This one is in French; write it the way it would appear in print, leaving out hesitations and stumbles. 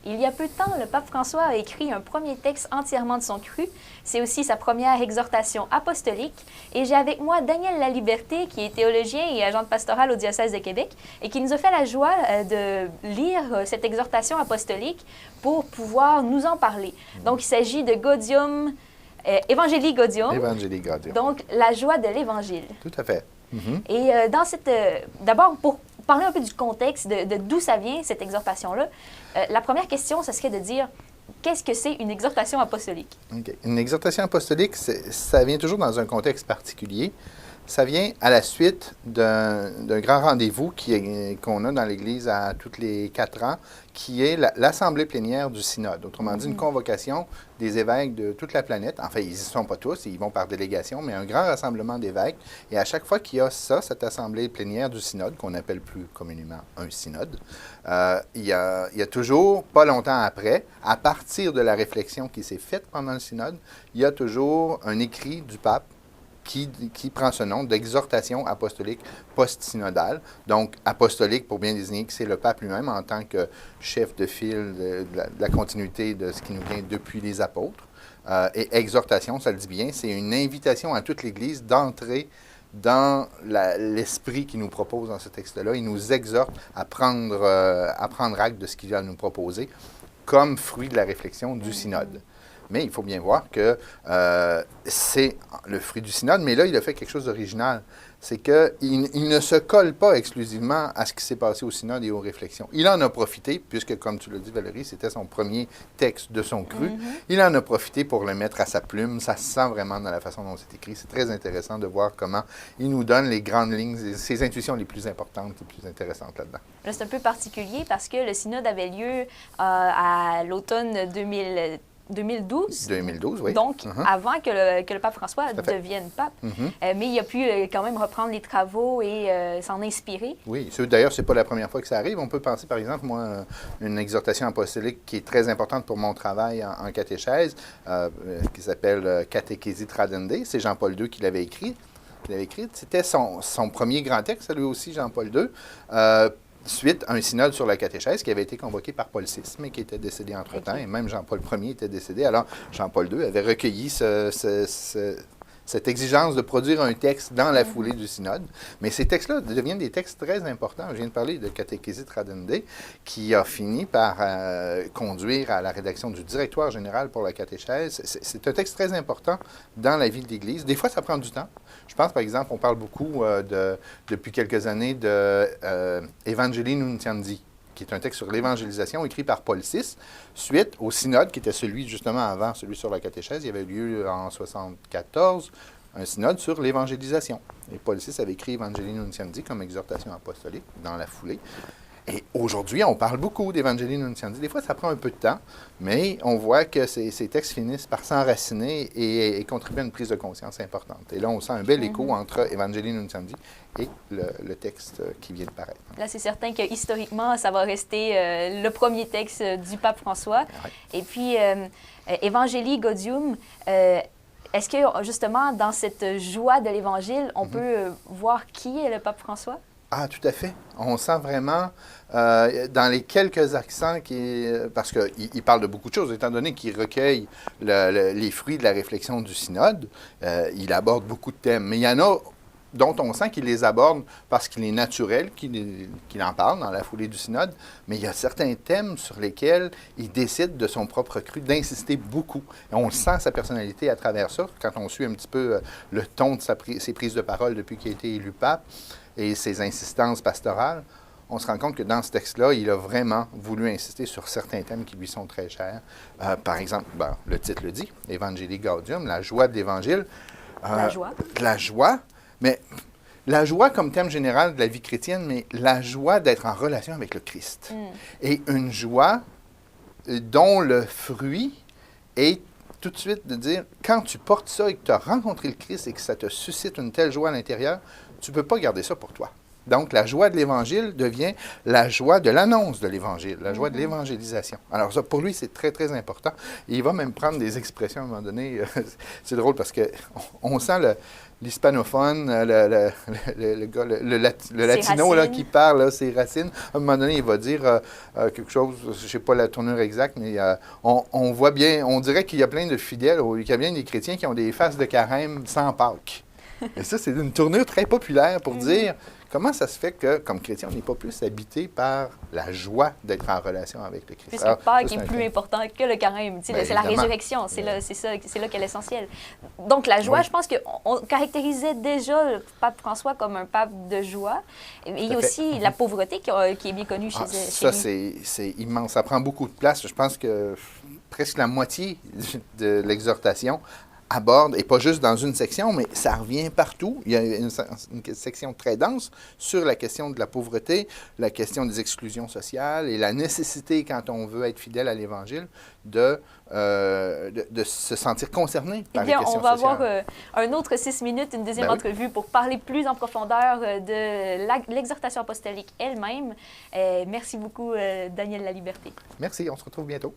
Il y a peu de temps, le pape François a écrit un premier texte entièrement de son cru. C'est aussi sa première exhortation apostolique. Et j'ai avec moi Daniel Laliberté, qui est théologien et agent pastoral au diocèse de Québec, et qui nous a fait la joie de lire cette exhortation apostolique pour pouvoir nous en parler. Donc, il s'agit de Gaudium, Evangelii Gaudium. Evangelii Gaudium. Donc, la joie de l'Évangile. Tout à fait. Et dans cette... D'abord, pour parler un peu du contexte, de d'où ça vient, cette exhortation-là, la première question, ce serait de dire, qu'est-ce que c'est une exhortation apostolique? OK. Une exhortation apostolique, ça vient toujours dans un contexte particulier. Ça vient à la suite d'un grand rendez-vous qu'on a dans l'Église à tous les 4 ans, qui est l'Assemblée plénière du Synode. Autrement dit, une convocation des évêques de toute la planète. Enfin, ils n'y sont pas tous, ils vont par délégation, mais un grand rassemblement d'évêques. Et à chaque fois qu'il y a ça, cette Assemblée plénière du Synode, qu'on appelle plus communément un synode, il y a toujours, pas longtemps après, à partir de la réflexion qui s'est faite pendant le Synode, il y a toujours un écrit du pape qui prend ce nom d'exhortation apostolique post-synodale. Donc, apostolique pour bien désigner que c'est le pape lui-même en tant que chef de file de la continuité de ce qui nous vient depuis les apôtres. Et exhortation, ça le dit bien, c'est une invitation à toute l'Église d'entrer dans l'esprit qu'il nous propose dans ce texte-là. Il nous exhorte à prendre acte de ce qu'il a à nous proposer comme fruit de la réflexion du synode. Mais il faut bien voir que c'est le fruit du synode, mais là, il a fait quelque chose d'original. C'est qu'il ne se colle pas exclusivement à ce qui s'est passé au synode et aux réflexions. Il en a profité, puisque, comme tu l'as dit, Valérie, c'était son premier texte de son cru. Il en a profité pour le mettre à sa plume. Ça se sent vraiment dans la façon dont c'est écrit. C'est très intéressant de voir comment il nous donne les grandes lignes, ses intuitions les plus importantes, les plus intéressantes là-dedans. Là, c'est un peu particulier parce que le synode avait lieu à l'automne 2012. 2012, oui. Donc, avant que le pape François devienne pape. Mais il a pu quand même reprendre les travaux et s'en inspirer. Oui, d'ailleurs, ce n'est pas la première fois que ça arrive. On peut penser, par exemple, moi, une exhortation apostolique qui est très importante pour mon travail en catéchèse, qui s'appelle Catechesi Tradendae. C'est Jean-Paul II qui l'avait écrit. C'était son premier grand texte, lui aussi, Jean-Paul II. Suite à un synode sur la catéchèse qui avait été convoqué par Paul VI, mais qui était décédé entre-temps, et même Jean-Paul Ier était décédé. Alors, Jean-Paul II avait recueilli cette exigence de produire un texte dans la foulée du synode. Mais ces textes-là deviennent des textes très importants. Je viens de parler de Catechesi Tradendae, qui a fini par conduire à la rédaction du directoire général pour la catéchèse. C'est un texte très important dans la vie de l'Église. Des fois, ça prend du temps. Je pense, par exemple, on parle beaucoup depuis quelques années de Evangelii Nuntiandi, qui est un texte sur l'évangélisation écrit par Paul VI, suite au synode, qui était celui justement avant, celui sur la catéchèse. Il y avait lieu en 1974, un synode sur l'évangélisation. Et Paul VI avait écrit Evangelii Nuntiandi comme exhortation apostolique dans la foulée. Et aujourd'hui, on parle beaucoup d'Evangelii Nuntiandi. Des fois, ça prend un peu de temps, mais on voit que ces textes finissent par s'enraciner et contribuer à une prise de conscience importante. Et là, on sent un bel écho entre Evangelii Nuntiandi et le texte qui vient de paraître. Là, c'est certain que historiquement, ça va rester le premier texte du pape François. Ouais. Et puis, Evangelii Gaudium, est-ce que, justement, dans cette joie de l'Évangile, on peut voir qui est le pape François? Ah, tout à fait. On sent vraiment, dans les quelques accents, parce qu'il parle de beaucoup de choses, étant donné qu'il recueille les fruits de la réflexion du synode, il aborde beaucoup de thèmes. Mais il y en a dont on sent qu'il les aborde parce qu'il est naturel qu'il en parle dans la foulée du synode, mais il y a certains thèmes sur lesquels il décide de son propre cru d'insister beaucoup. Et on sent sa personnalité à travers ça, quand on suit un petit peu le ton de ses prises de parole depuis qu'il a été élu pape, et ses insistances pastorales, on se rend compte que dans ce texte-là, il a vraiment voulu insister sur certains thèmes qui lui sont très chers. Par exemple, le titre le dit, Evangelii Gaudium, la joie de l'Évangile. La joie. La joie, mais la joie comme thème général de la vie chrétienne, mais la joie d'être en relation avec le Christ. Et une joie dont le fruit est tout de suite de dire, quand tu portes ça et que tu as rencontré le Christ et que ça te suscite une telle joie à l'intérieur, tu ne peux pas garder ça pour toi. Donc, la joie de l'Évangile devient la joie de l'annonce de l'Évangile, la joie de l'évangélisation. Alors, ça, pour lui, c'est très, très important. Et il va même prendre des expressions à un moment donné. C'est drôle parce qu'on sent l'hispanophone, le latino là, qui parle, là, ses racines. À un moment donné, il va dire quelque chose, je ne sais pas la tournure exacte, mais on voit bien, on dirait qu'il y a plein de fidèles, qu'il y a bien des chrétiens qui ont des faces de carême sans Pâques. Et ça, c'est une tournure très populaire pour dire comment ça se fait que, comme chrétien, on n'est pas plus habité par la joie d'être en relation avec le Christ. Puisque Pâques est plus important que le carême. C'est la résurrection, c'est là qu'est l'essentiel. Donc, la joie, je pense qu'on caractérisait déjà le pape François comme un pape de joie. Et il y a aussi la pauvreté qui est bien connue chez ça, lui. c'est immense. Ça prend beaucoup de place. Je pense que presque la moitié de l'exhortation aborde, et pas juste dans une section, mais ça revient partout. Il y a une section très dense sur la question de la pauvreté, la question des exclusions sociales et la nécessité, quand on veut être fidèle à l'Évangile, de se sentir concerné par les questions sociales. On va avoir un autre 6 minutes, une deuxième entrevue pour parler plus en profondeur de l'exhortation apostolique elle-même. Merci beaucoup, Daniel Laliberté. Merci, on se retrouve bientôt.